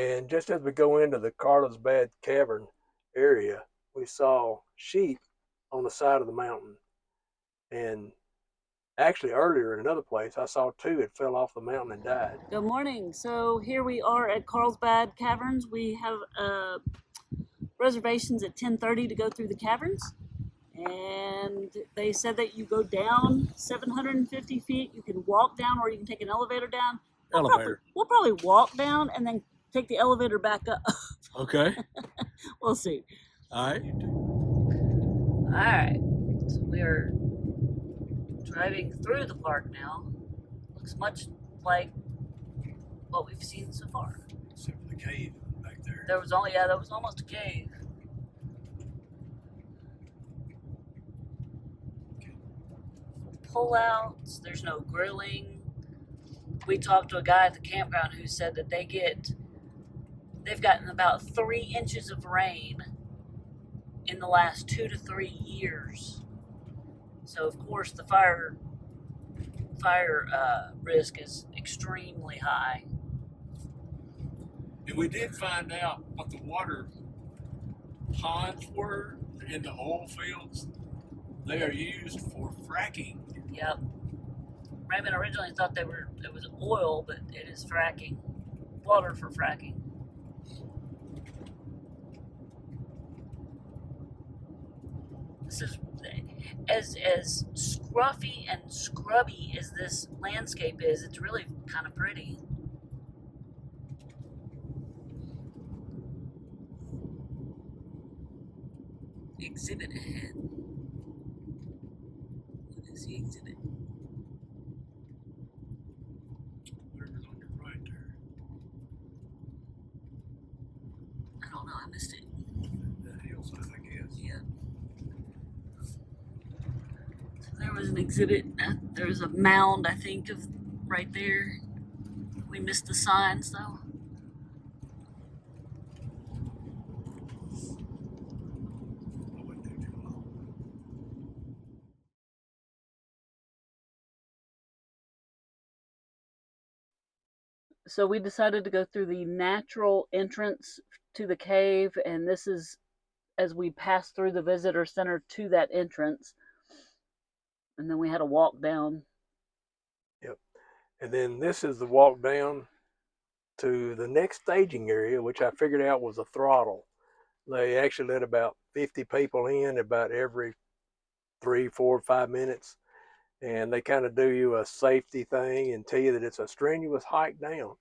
And just as we go into the Carlsbad Cavern area, we saw sheep on the side of the mountain. And actually, earlier in another place, I saw two that fell off the mountain and died. Good morning. So here we are at Carlsbad Caverns. We have reservations at 10:30 to go through the caverns. And they said that you go down 750 feet. You can walk down or you can take an elevator down. We'll probably walk down and then take the elevator back up. Okay. We'll see. All right. All right. So we're driving through the park now. Looks much like what we've seen so far. Except for the cave back there. There was almost a cave. Pullouts, there's no grilling. We talked to a guy at the campground who said that they've gotten about 3 inches of rain in the last 2 to 3 years. So of course the fire risk is extremely high. And we did find out what the water ponds were in the oil fields. They are used for fracking. Yep. Raymond originally thought it was oil, but it is fracking. Water for fracking. This is as scruffy and scrubby as this landscape is, it's really kind of pretty. Exhibit ahead. What is the exhibit? Whatever's on your right there. I don't know, I missed it. That hillside, I guess. Yeah. So there was an exhibit. There was a mound, I think, of right there. We missed the signs, though. I wouldn't do too long. So we decided to go through the natural entrance to the cave, and this is as we passed through the visitor center to that entrance. And then we had to walk down. Yep. And then this is the walk down to the next staging area, which I figured out was a throttle. They actually let about 50 people in about every 3, 4, 5 minutes. And they kind of do you a safety thing and tell you that it's a strenuous hike down,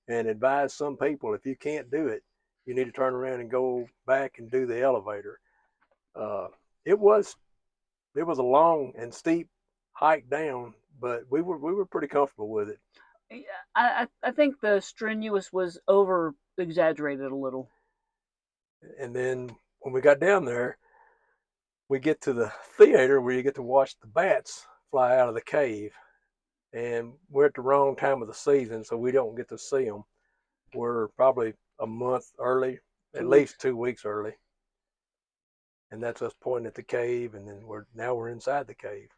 and advise some people if you can't do it, you need to turn around and go back and do the elevator. It was a long and steep hike down, but we were pretty comfortable with it. I think the strenuous was over exaggerated a little. And then when we got down there, we get to the theater where you get to watch the bats fly out of the cave. And we're at the wrong time of the season, so we don't get to see them. We're probably a month early, at least 2 weeks early. And that's us pointing at the cave, and then we're inside the cave.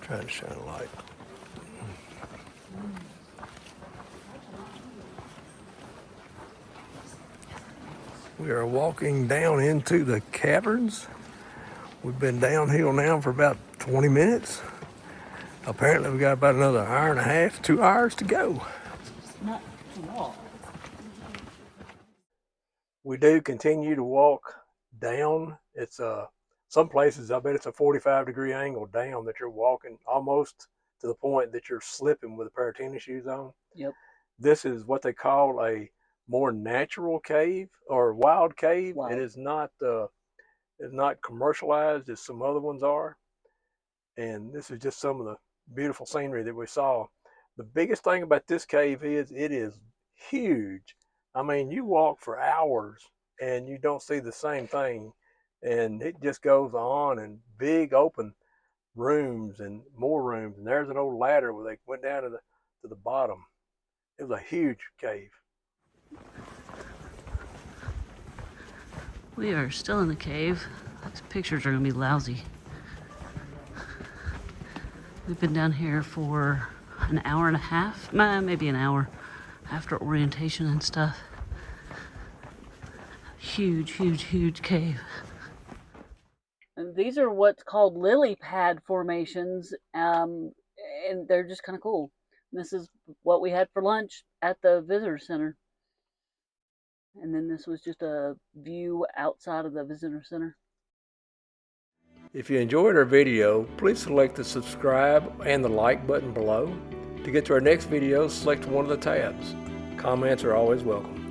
Trying to shine a light. We are walking down into the caverns. We've been downhill now for about 20 minutes. Apparently we got about another hour and a half, 2 hours to go. Not to walk. We do continue to walk down. It's some places, I bet it's a 45-degree angle down that you're walking almost to the point that you're slipping with a pair of tennis shoes on. Yep. This is what they call a more natural cave or wild cave. Wow. It is not commercialized as some other ones are. And this is just some of the beautiful scenery that we saw. The biggest thing about this cave is it is huge. I mean, you walk for hours and you don't see the same thing. And it just goes on, and big open rooms and more rooms. And there's an old ladder where they went down to the bottom. It was a huge cave. We are still in the cave. These pictures are gonna be lousy. We've been down here for an hour and a half, maybe an hour after orientation and stuff. Huge, huge, huge cave. And these are what's called lily pad formations, and they're just kind of cool. This is what we had for lunch at the visitor center. And then this was just a view outside of the visitor center. If you enjoyed our video, please select the subscribe and the like button below. To get to our next video, select one of the tabs. Comments are always welcome.